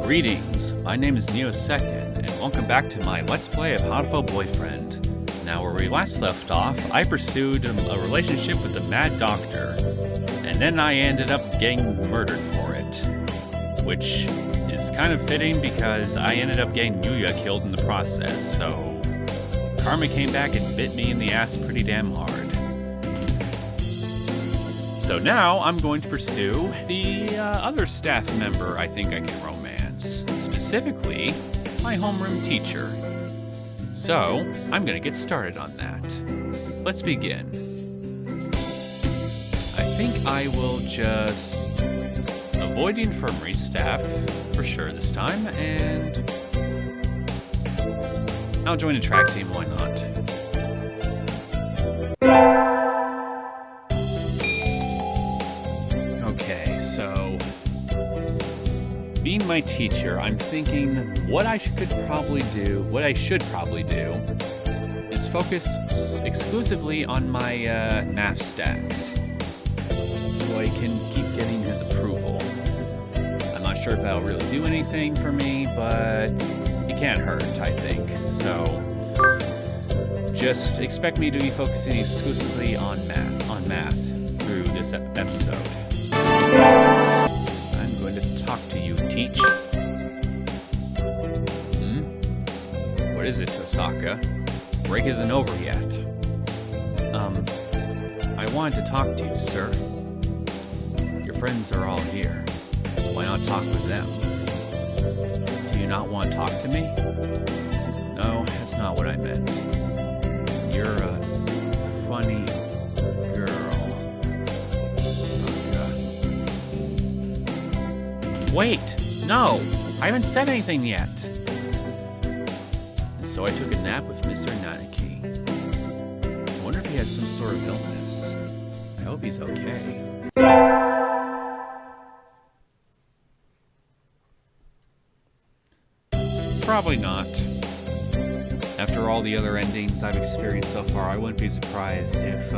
Greetings, my name is Neosekken, and welcome back to my Let's Play of Hatoful Boyfriend. Now, where we last left off, I pursued a relationship with the Mad Doctor, and then I ended up getting murdered for it. Which is kind of fitting because I ended up getting Yuya killed in the process, so karma came back and bit me in the ass pretty damn hard. So now I'm going to pursue the other staff member I think I can romance, specifically my homeroom teacher. So I'm going to get started on that. Let's begin. I think I will just avoid the infirmary staff for sure this time, and I'll join a track team, why not? Being my teacher, I'm thinking what I should probably do is focus exclusively on my math stats, so I can keep getting his approval. I'm not sure if that'll really do anything for me, but it can't hurt, I think. So just expect me to be focusing exclusively on math through this episode. I'm going to talk to you, Teach. What is it, Tosaka? Break isn't over yet. I wanted to talk to you, sir. Your friends are all here. Why not talk with them? Do you not want to talk to me? No, that's not what I meant. You're a funny girl, Tosaka. Wait! No! I haven't said anything yet! And so I took a nap with Mr. Nanaki. I wonder if he has some sort of illness. I hope he's okay. Probably not. After all the other endings I've experienced so far, I wouldn't be surprised if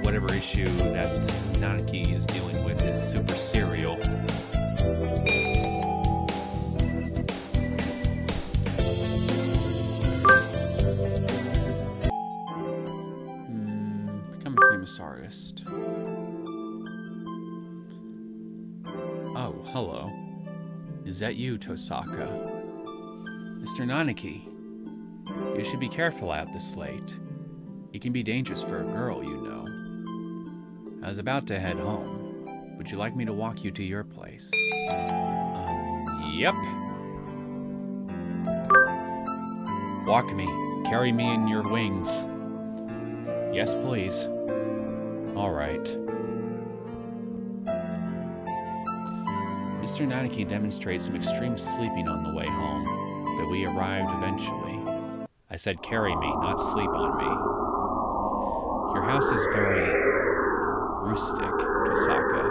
whatever issue that Nanaki is dealing with is super serial. Artist. Oh, hello. Is that you, Tosaka? Mr. Nanaki, you should be careful out this late. It can be dangerous for a girl, you know. I was about to head home. Would you like me to walk you to your place? Yep. Walk me. Carry me in your wings. Yes, please. All right. Mr. Nanaki demonstrated some extreme sleeping on the way home, but we arrived eventually. I said carry me, not sleep on me. Your house is very rustic, Tosaka.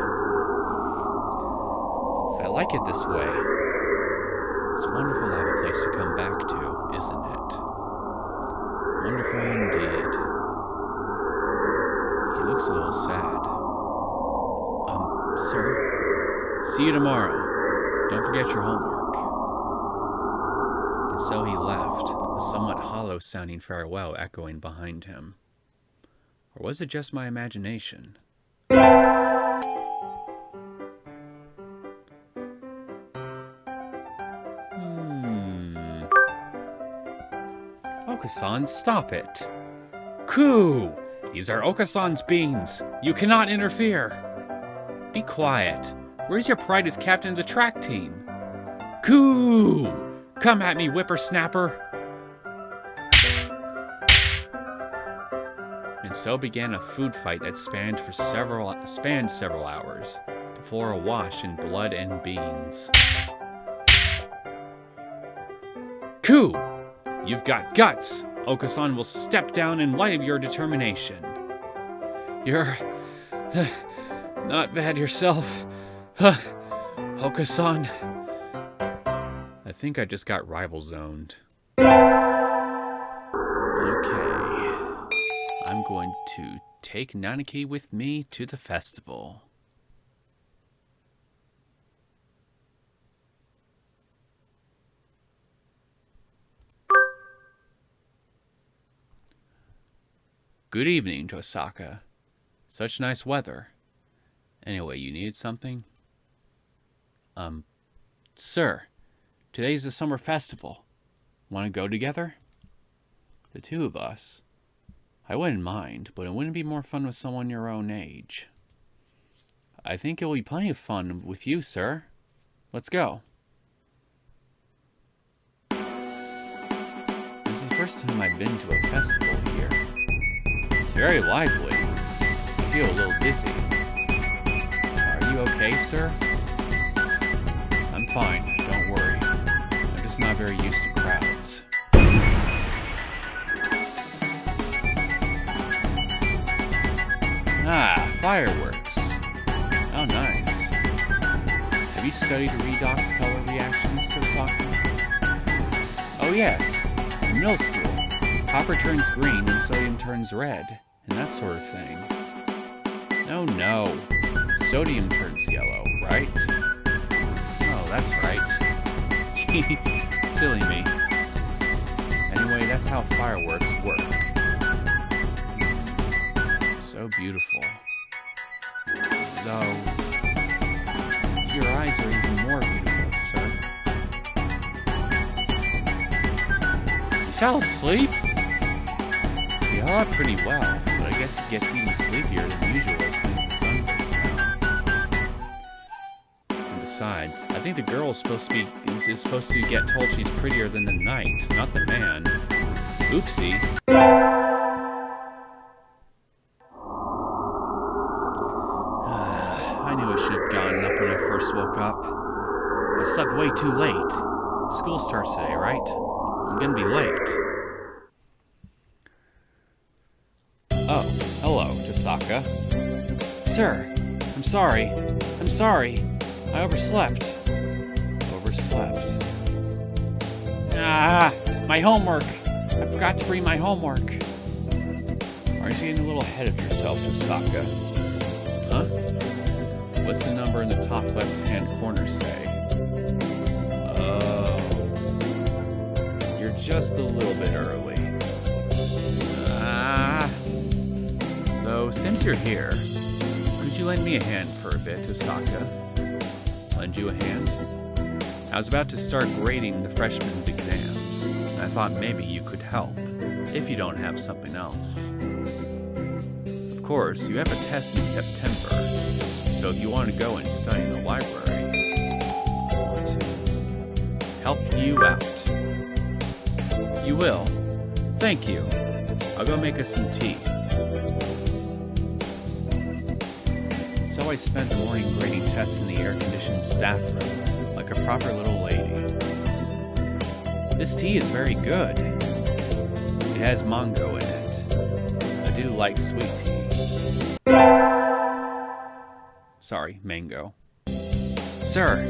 I like it this way. It's wonderful to have a place to come back to, isn't it? Wonderful indeed. He looks a little sad. Sir? See you tomorrow. Don't forget your homework. And so he left, a somewhat hollow-sounding farewell echoing behind him. Or was it just my imagination? Okasan, stop it. Coo! These are Okasan's beans. You cannot interfere. Be quiet. Where's your pride as captain of the track team? Coo! Come at me, whippersnapper. And so began a food fight that spanned several hours, the floor awash in blood and beans. Coo! You've got guts. Okasan will step down in light of your determination. You're not bad yourself, Okasan. I think I just got rival zoned. Okay. I'm going to take Nanaki with me to the festival. Good evening, Tosaka. Such nice weather. Anyway, you needed something? Sir, today's the summer festival. Want to go together? The two of us? I wouldn't mind, but it wouldn't be more fun with someone your own age. I think it will be plenty of fun with you, sir. Let's go. This is the first time I've been to a festival here. It's very lively. I feel a little dizzy. Are you okay, sir? I'm fine, don't worry. I'm just not very used to crowds. Ah, fireworks. Oh, nice. Have you studied redox color reactions, Tosaka? Oh, yes. In middle school, copper turns green and sodium turns red, and that sort of thing. No. Sodium turns yellow, right? Oh, that's right. Silly me. Anyway, that's how fireworks work. So beautiful. Though, your eyes are even more beautiful, sir. You fell asleep? You held up pretty well, but I guess it gets even sleepier than usual as soon as the sun goes down. And besides, I think the girl is supposed to get told she's prettier than the knight, not the man. Oopsie. I knew I should have gotten up when I first woke up. I slept way too late. School starts today, right? I'm gonna be late. Oh, hello, Tosaka. Sir, I'm sorry. I overslept. Ah, my homework. I forgot to bring my homework. Aren't you getting a little ahead of yourself, Tosaka? Huh? What's the number in the top left-hand corner say? Oh. You're just a little bit early. Though, since you're here, could you lend me a hand for a bit, Tosaka? Lend you a hand? I was about to start grading the freshmen's exams, and I thought maybe you could help, if you don't have something else. Of course, you have a test in September, so if you want to go and study in the library, I want to help you out. You will. Thank you. I'll go make us some tea. So I spent the morning grading tests in the air-conditioned staff room, like a proper little lady. This tea is very good. It has mango in it. I do like sweet tea. Sorry, mango. Sir!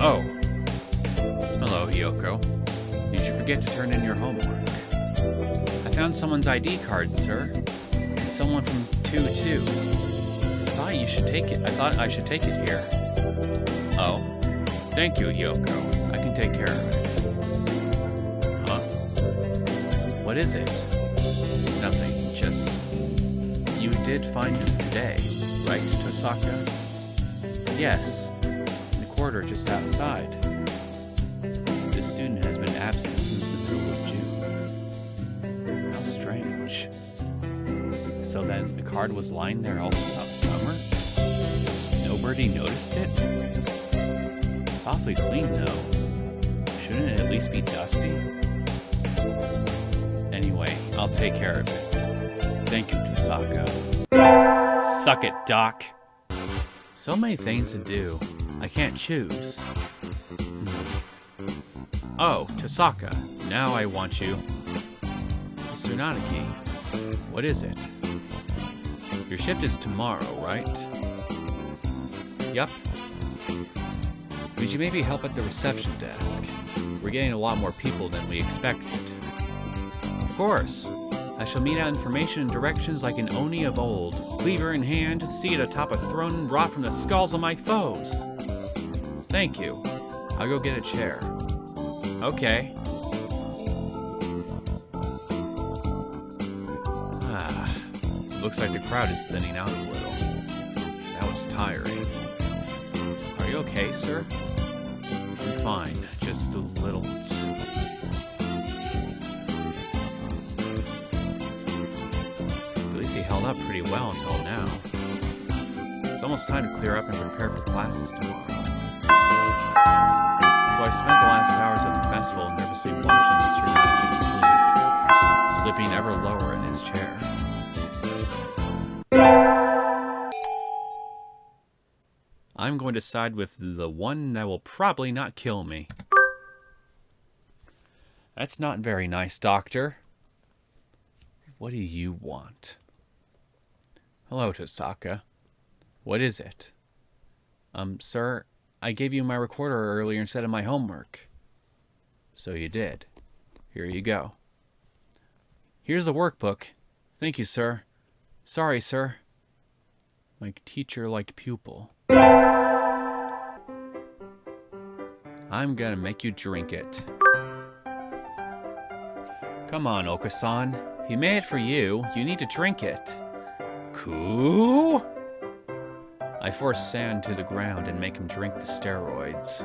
Oh. Hello, Hiyoko. Did you forget to turn in your homework? I found someone's ID card, sir. It's someone from 2-2. I thought I should take it here. Oh. Thank you, Hiyoko. I can take care of it. Huh? What is it? Nothing, just... You did find this today, right, Tosaka? Yes. In the corridor just outside. This student has been absent since the middle of June. How strange. So then the card was lying there all summer? Nobody noticed it? It's awfully clean, though. Shouldn't it at least be dusty? Anyway, I'll take care of it. Thank you, Tosaka. Suck it, Doc. So many things to do. I can't choose. Oh, Tosaka. Now I want you. Mr. Nanaki, what is it? Your shift is tomorrow, right? Yup. Would you maybe help at the reception desk? We're getting a lot more people than we expected. Of course. I shall mete out information and directions like an Oni of old, cleaver in hand, seated atop a throne and wrought from the skulls of my foes. Thank you. I'll go get a chair. Okay. Looks like the crowd is thinning out a little. That was tiring. Are you okay, sir? I'm fine, just a little. At least he held up pretty well until now. It's almost time to clear up and prepare for classes tomorrow. So I spent the last hours at the festival nervously watching Mr. Nanaki sleep, slipping ever lower in his chair. I'm going to side with the one that will probably not kill me. That's not very nice, Doctor. What do you want? Hello, Tosaka. What is it? Sir, I gave you my recorder earlier instead of my homework. So you did. Here you go. Here's the workbook. Thank you, sir. Sorry, sir. My teacher like pupil. I'm gonna make you drink it. Come on, Okasan. He made it for you. You need to drink it. Cool. I force Sand to the ground and make him drink the steroids.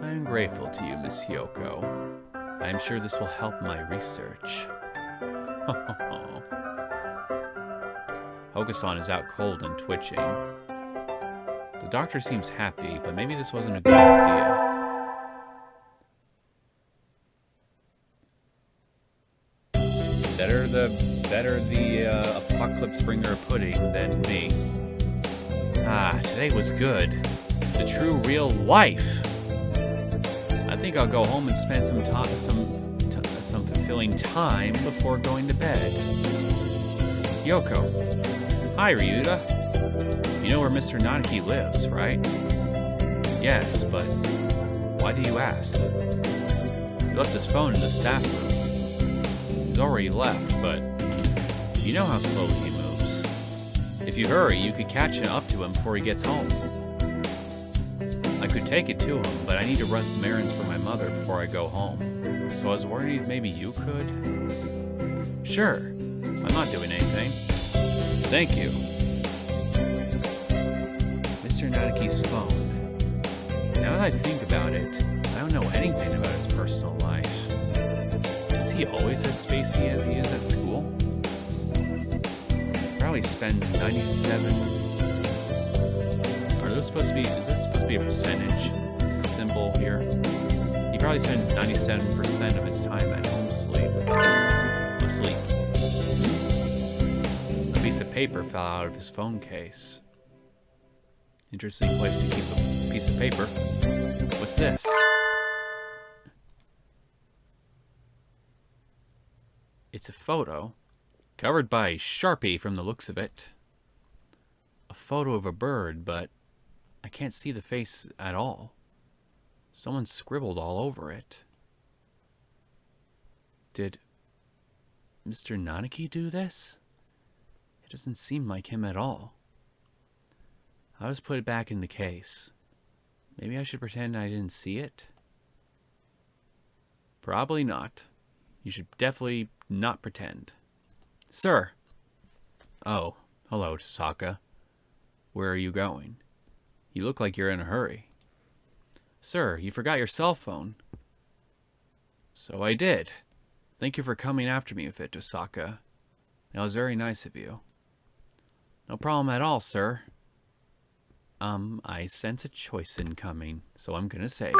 I am grateful to you, Miss Hyoko. I am sure this will help my research. Okasan is out cold and twitching. The doctor seems happy, but maybe this wasn't a good idea. Better the apocalypse bringer pudding than me. Ah, today was good. The true real life. I think I'll go home and spend some fulfilling time before going to bed. Yoko. Hi, Ryuta. You know where Mr. Nanaki lives, right? Yes, but why do you ask? He left his phone in the staff room. He's already left, but you know how slowly he moves. If you hurry, you could catch up to him before he gets home. I could take it to him, but I need to run some errands for my mother before I go home. So I was worried maybe you could? Sure. I'm not doing anything. Thank you. Mr. Nanaki's phone. Now that I think about it, I don't know anything about his personal life. Is he always as spacey as he is at school? Probably spends 97... Are those supposed to be... Is this supposed to be a percentage symbol here? He probably spends 97% of his time at home asleep. A piece of paper fell out of his phone case. Interesting place to keep a piece of paper. What's this? It's a photo, covered by Sharpie from the looks of it. A photo of a bird, but I can't see the face at all. Someone scribbled all over it. Did Mr. Nanaki do this? It doesn't seem like him at all. I'll just put it back in the case. Maybe I should pretend I didn't see it? Probably not. You should definitely not pretend. Sir! Oh, hello, Saka. Where are you going? You look like you're in a hurry. Sir, you forgot your cell phone. So I did. Thank you for coming after me with it, Tosaka. That was very nice of you. No problem at all, sir. I sense a choice incoming, so I'm gonna save.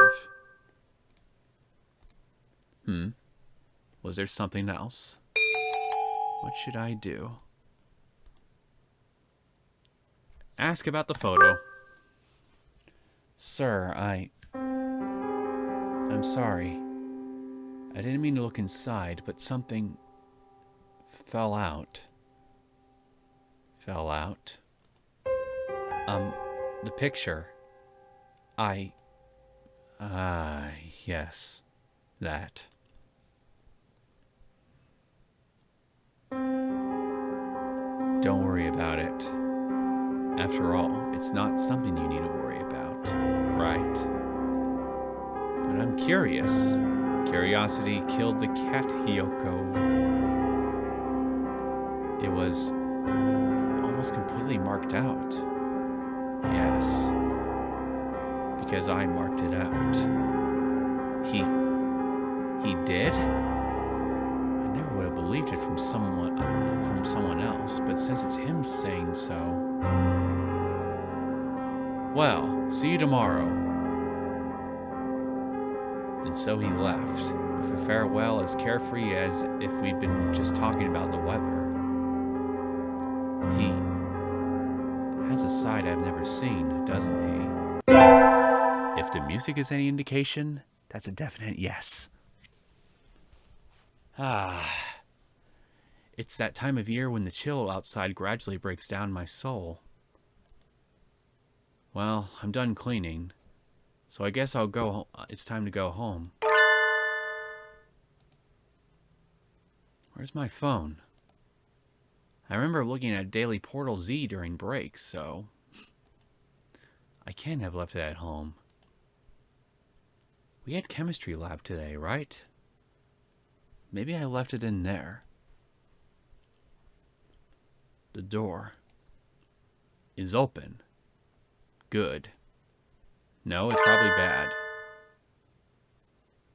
Was there something else? What should I do? Ask about the photo. Sir, I'm sorry. I didn't mean to look inside, but something fell out. Fell out? The picture. Yes. That. Don't worry about it. After all, it's not something you need to worry about, right? But I'm curious. Curiosity killed the cat, Hyoko. It was almost completely marked out. Yes. Because I marked it out. He did? I never would have believed it from someone else, but since it's him saying so... Well, see you tomorrow. And so he left, with a farewell as carefree as if we'd been just talking about the weather. He has a side I've never seen, doesn't he? If the music is any indication, that's a definite yes. It's that time of year when the chill outside gradually breaks down my soul. Well, I'm done cleaning, so I guess I'll go. It's time to go home. Where's my phone? I remember looking at Daily Portal Z during breaks, so I can't have left it at home. We had chemistry lab today, right? Maybe I left it in there. The door is open. Good. No, it's probably bad.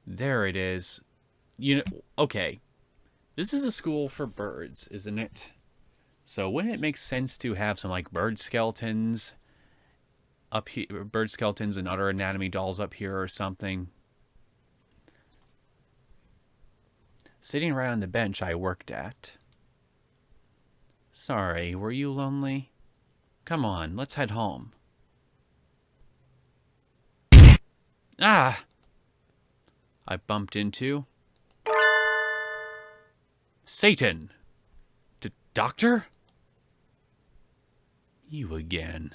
There it is. Okay. This is a school for birds, isn't it? So wouldn't it make sense to have some like bird skeletons up here, bird skeletons and other anatomy dolls up here or something? Sitting right on the bench I worked at. Sorry, were you lonely? Come on, let's head home. Ah! I bumped into... Satan! Doctor? You again.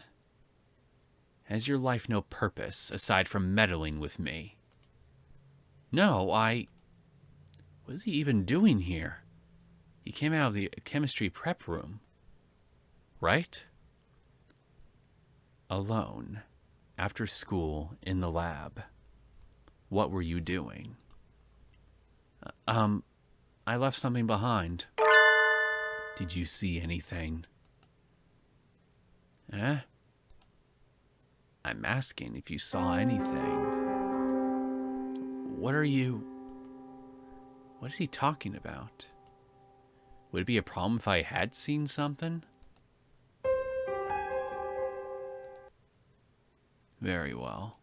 Has your life no purpose aside from meddling with me? No, What is he even doing here? He came out of the chemistry prep room. Right? Alone. After school, in the lab. What were you doing? I left something behind. Did you see anything? I'm asking if you saw anything. What is he talking about? Would it be a problem if I had seen something? Very well.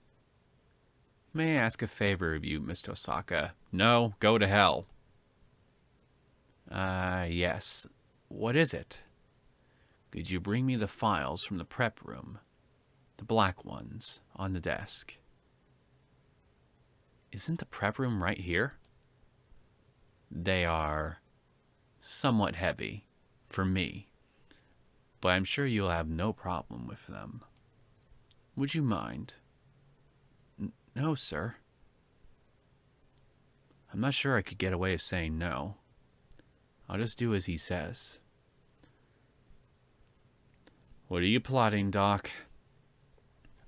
May I ask a favor of you, Mr. Osaka? No, go to hell. Yes. What is it? Could you bring me the files from the prep room? The black ones on the desk. Isn't the prep room right here? They are somewhat heavy for me, but I'm sure you'll have no problem with them. Would you mind? No, sir. I'm not sure I could get away with saying no. I'll just do as he says. What are you plotting, Doc?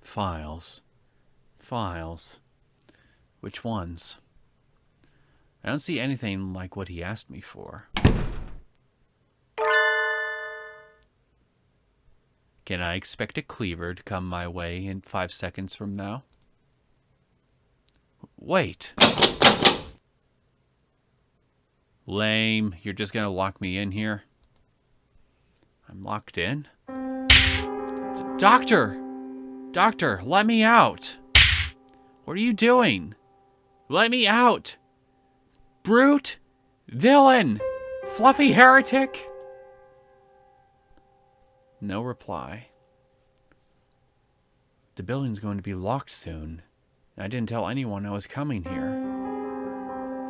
Files. Files. Which ones? I don't see anything like what he asked me for. Can I expect a cleaver to come my way in 5 seconds from now? Wait. Lame. You're just gonna lock me in here? I'm locked in? Doctor! Doctor, let me out! What are you doing? Let me out! Brute! Villain! Fluffy heretic! No reply. The building's going to be locked soon. I didn't tell anyone I was coming here.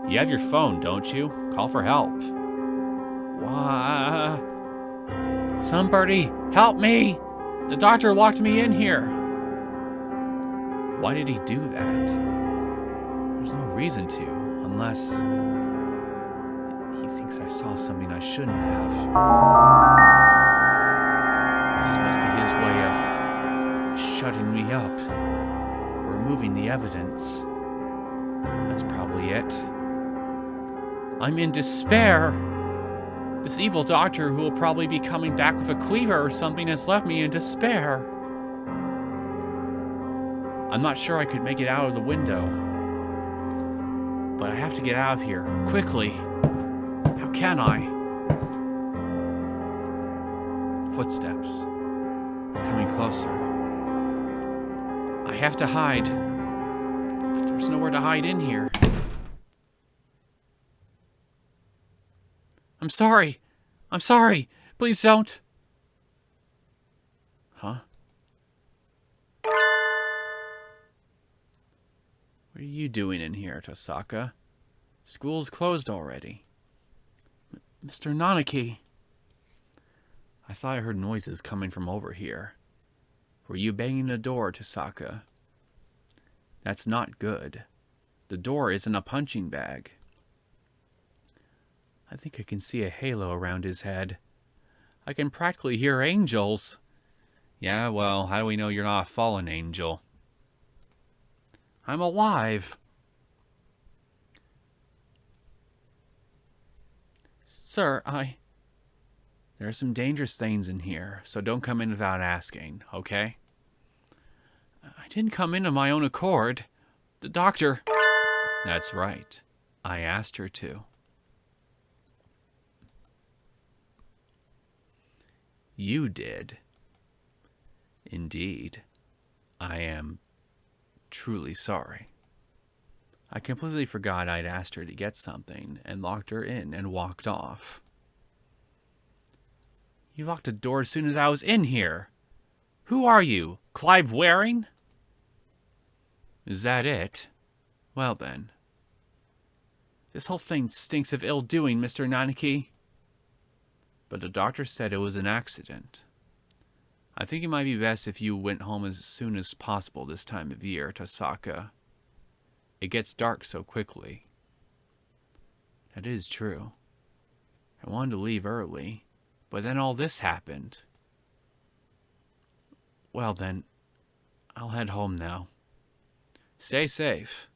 You have your phone, don't you? Call for help. Why? Somebody, help me! The doctor locked me in here. Why did he do that? There's no reason to, unless he thinks I saw something I shouldn't have. This must be his way of shutting me up, removing the evidence. That's probably it. I'm in despair. This evil doctor who will probably be coming back with a cleaver or something has left me in despair. I'm not sure I could make it out of the window. But I have to get out of here, quickly. How can I? Footsteps. Coming closer. I have to hide. But there's nowhere to hide in here. I'm sorry. I'm sorry. Please don't. Huh? What are you doing in here, Tosaka? School's closed already. Mr. Nanaki. I thought I heard noises coming from over here. Were you banging the door, Tosaka? That's not good. The door isn't a punching bag. I think I can see a halo around his head. I can practically hear angels. Yeah, well, how do we know you're not a fallen angel? I'm alive. Sir, there are some dangerous things in here, so don't come in without asking, okay? I didn't come in of my own accord. The doctor... That's right. I asked her to. You did. Indeed. I am truly sorry. I completely forgot I'd asked her to get something and locked her in and walked off. You locked the door as soon as I was in here. Who are you? Clive Waring? Is that it? Well then. This whole thing stinks of ill-doing, Mr. Nanaki. But the doctor said it was an accident. I think it might be best if you went home as soon as possible this time of year, Tosaka. It gets dark so quickly. That is true. I wanted to leave early, but then all this happened. Well then, I'll head home now. Stay safe.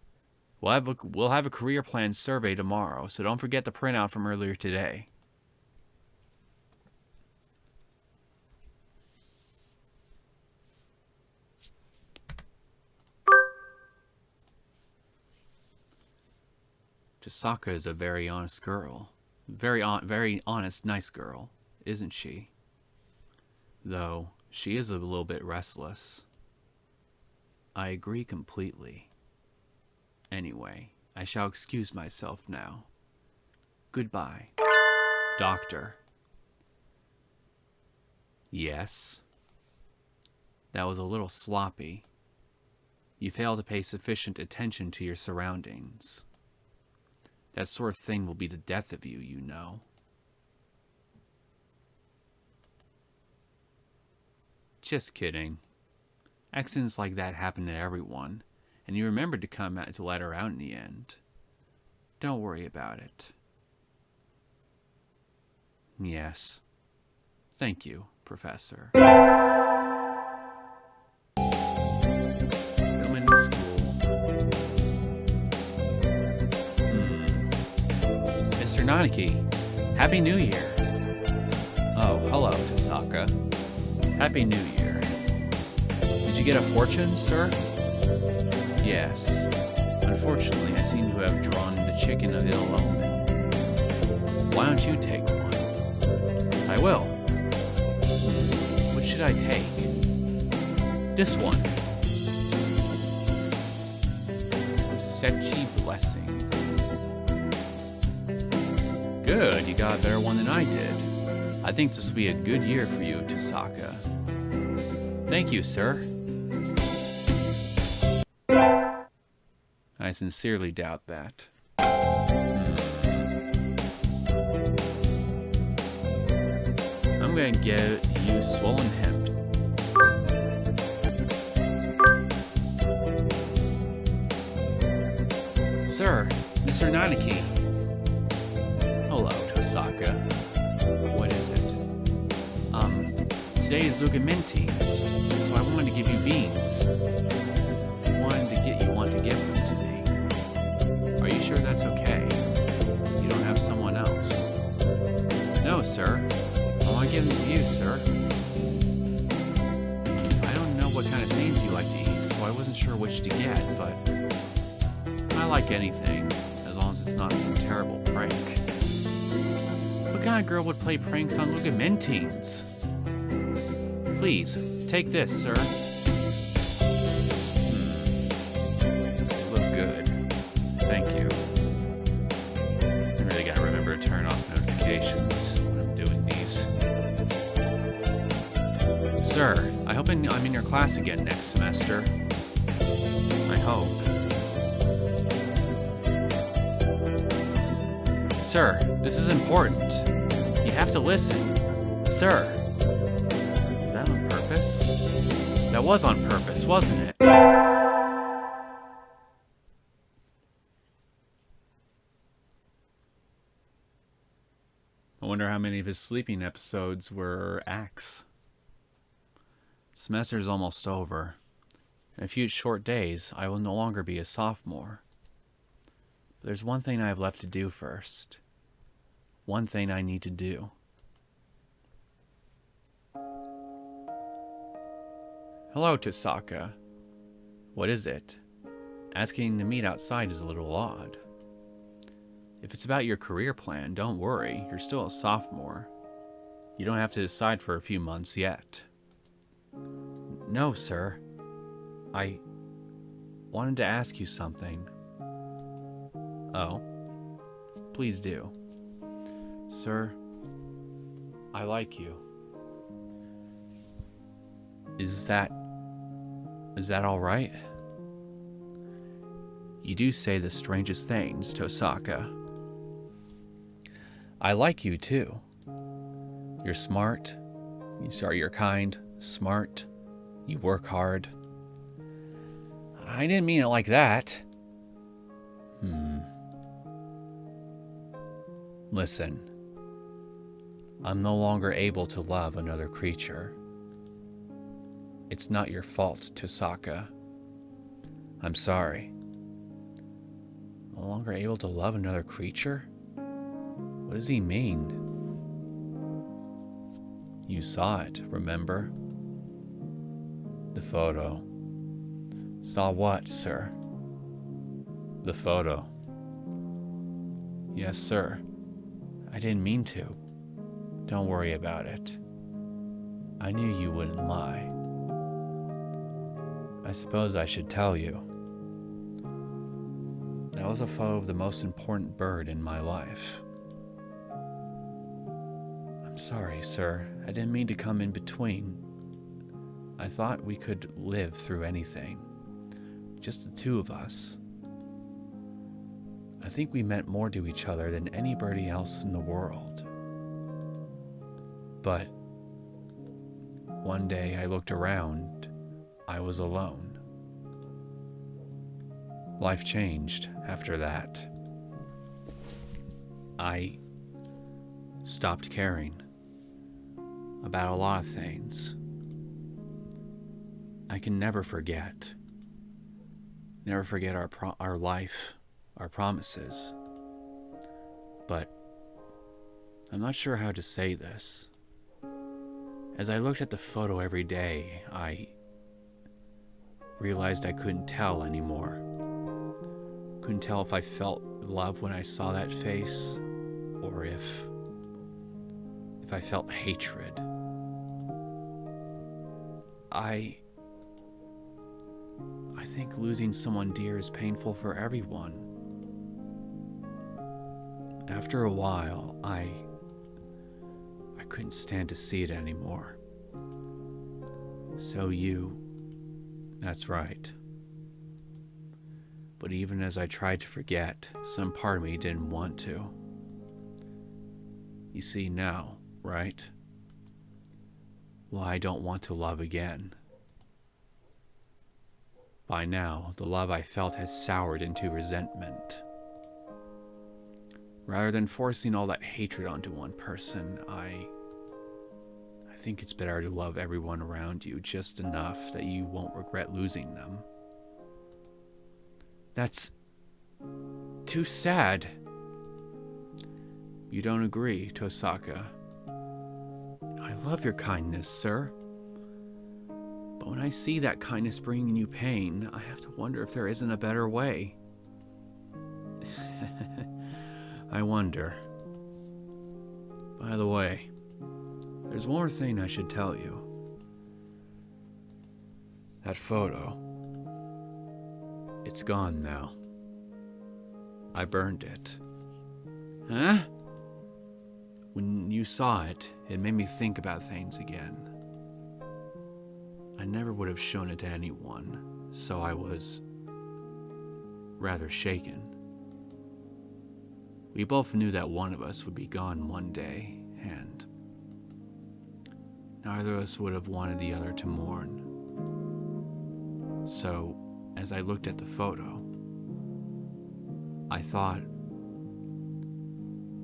We'll have a career plan survey tomorrow, so don't forget the printout from earlier today. Tosaka is a very honest girl. Very honest, nice girl, isn't she? Though, she is a little bit restless. I agree completely. Anyway, I shall excuse myself now. Goodbye. Doctor. Yes? That was a little sloppy. You fail to pay sufficient attention to your surroundings. That sort of thing will be the death of you, you know. Just kidding. Accidents like that happen to everyone, and you remembered to come out to let her out in the end. Don't worry about it. Yes. Thank you, Professor. Come into school. Mr. Nanaki, Happy New Year. Oh, hello, Tosaka. Happy New Year. Did you get a fortune, sir? Yes. Unfortunately, I seem to have drawn the chicken of ill omen. Why don't you take one? I will. What should I take? This one. Osechi Blessing. Good, you got a better one than I did. I think this will be a good year for you, Tosaka. Thank you, sir. I sincerely doubt that. I'm gonna get you swollen hemp. Sir, Mr. Nanaki. Hello, Tosaka. What is it? Today is Zugamintines, so I wanted to give you beans. If you want to give them to me. Are you sure that's okay? You don't have someone else? No, what kind of things you like to eat, so I wasn't sure which to get, but I like anything, as long as it's not some terrible prank. What kind of girl would play pranks on Lugamentines? Please, take this, sir. Look good. Thank you. I really gotta remember to turn off notifications when I'm doing these. Sir, I hope I'm in your class again next semester. I hope. Sir, this is important. You have to listen. Sir. Is that on purpose? That was on purpose, wasn't it? I wonder how many of his sleeping episodes were acts. Semester's almost over. In a few short days, I will no longer be a sophomore. But there's one thing I have left to do first. One thing I need to do. Hello, Tosaka. What is it? Asking to meet outside is a little odd. If it's about your career plan, don't worry. You're still a sophomore. You don't have to decide for a few months yet. No, sir. I wanted to ask you something. Oh? Please do. Sir, I like you. Is that all right? You do say the strangest things, Tosaka. I like you too. You're smart. You're kind, smart. You work hard. I didn't mean it like that. Listen. I'm no longer able to love another creature. It's not your fault, Tosaka. I'm sorry. No longer able to love another creature? What does he mean? You saw it, remember? The photo. Saw what, sir? The photo. Yes, sir. I didn't mean to. Don't worry about it. I knew you wouldn't lie. I suppose I should tell you. That was a photo of the most important bird in my life. I'm sorry, sir. I didn't mean to come in between. I thought we could live through anything. Just the two of us. I think we meant more to each other than anybody else in the world. But one day I looked around. I was alone. Life changed after that. I stopped caring about a lot of things. I can never forget. Never forget our life, our promises. But I'm not sure how to say this. As I looked at the photo every day, I realized I couldn't tell anymore. Couldn't tell if I felt love when I saw that face, or if I felt hatred. I think losing someone dear is painful for everyone. After a while, I couldn't stand to see it anymore. So that's right. But even as I tried to forget, some part of me didn't want to. You see now, right? Well, I don't want to love again. By now, the love I felt has soured into resentment. Rather than forcing all that hatred onto one person, I think it's better to love everyone around you just enough that you won't regret losing them. That's too sad. You don't agree, Tosaka? I love your kindness, sir. But when I see that kindness bringing you pain, I have to wonder if there isn't a better way. I wonder. By the way, there's one more thing I should tell you. That photo. It's gone now. I burned it. Huh? When you saw it, it made me think about things again. I never would have shown it to anyone, so I was rather shaken. We both knew that one of us would be gone one day, and neither of us would have wanted the other to mourn. So, as I looked at the photo, I thought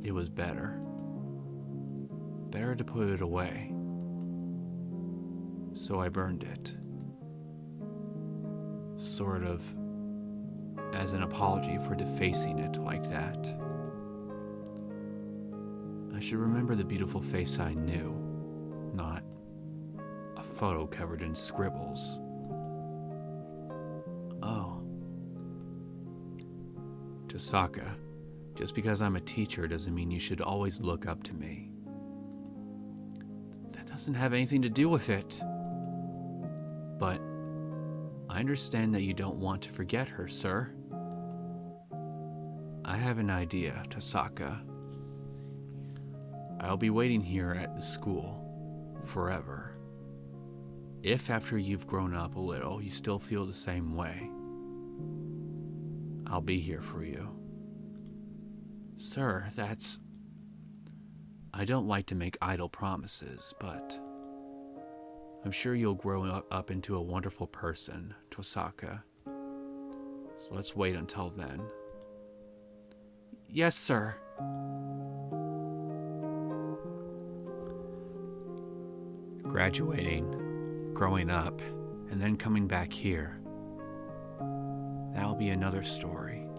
it was better to put it away. So I burned it. Sort of as an apology for defacing it like that. I should remember the beautiful face I knew, not a photo covered in scribbles. Oh. Tosaka, just because I'm a teacher doesn't mean you should always look up to me. That doesn't have anything to do with it. But I understand that you don't want to forget her, sir. I have an idea, Tosaka. I'll be waiting here at the school forever. If after you've grown up a little, you still feel the same way, I'll be here for you. Sir, I don't like to make idle promises, but I'm sure you'll grow up into a wonderful person, Tosaka. So let's wait until then. Yes, sir. Graduating, growing up, and then coming back here. That'll be another story.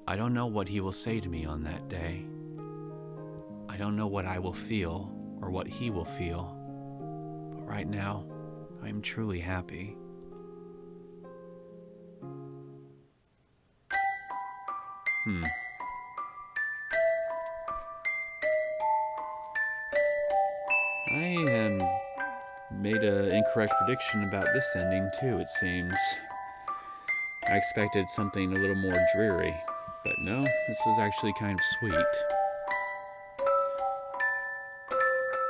I don't know what he will say to me on that day. I don't know what I will feel or what he will feel. But right now, I am truly happy. I made an incorrect prediction about this ending too, it seems. I expected something a little more dreary, but no, this was actually kind of sweet.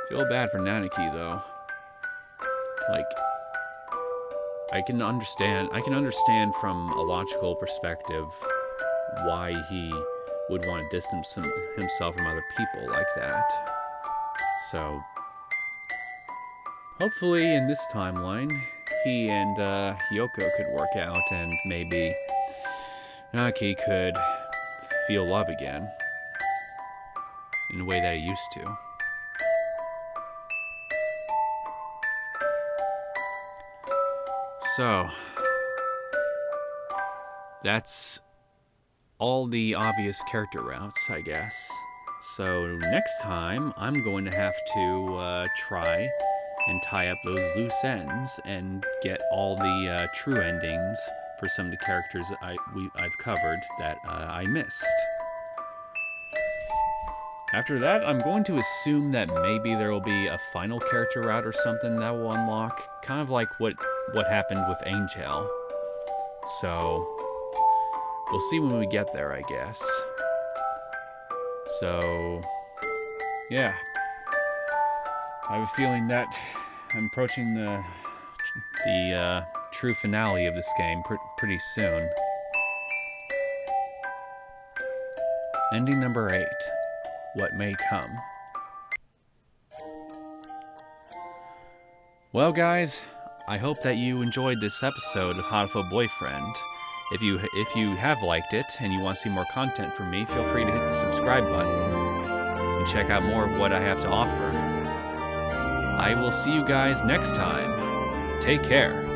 Feel bad for Nanaki though. Like, I can understand from a logical perspective why he would want to distance himself from other people like that. So, hopefully in this timeline, he and Hiyoko could work out and maybe Nanaki could feel love again in a way that he used to. So, that's all the obvious character routes, I guess. So next time, I'm going to have to try and tie up those loose ends and get all the true endings for some of the characters I've covered that I missed. After that, I'm going to assume that maybe there will be a final character route or something that will unlock, kind of like what happened with Angel. So, we'll see when we get there, I guess. So, yeah. I have a feeling that I'm approaching the true finale of this game pretty soon. Ending number 8. What may come. Well, guys, I hope that you enjoyed this episode of Hatoful Boyfriend. If you have liked it and you want to see more content from me, feel free to hit the subscribe button and check out more of what I have to offer. I will see you guys next time. Take care.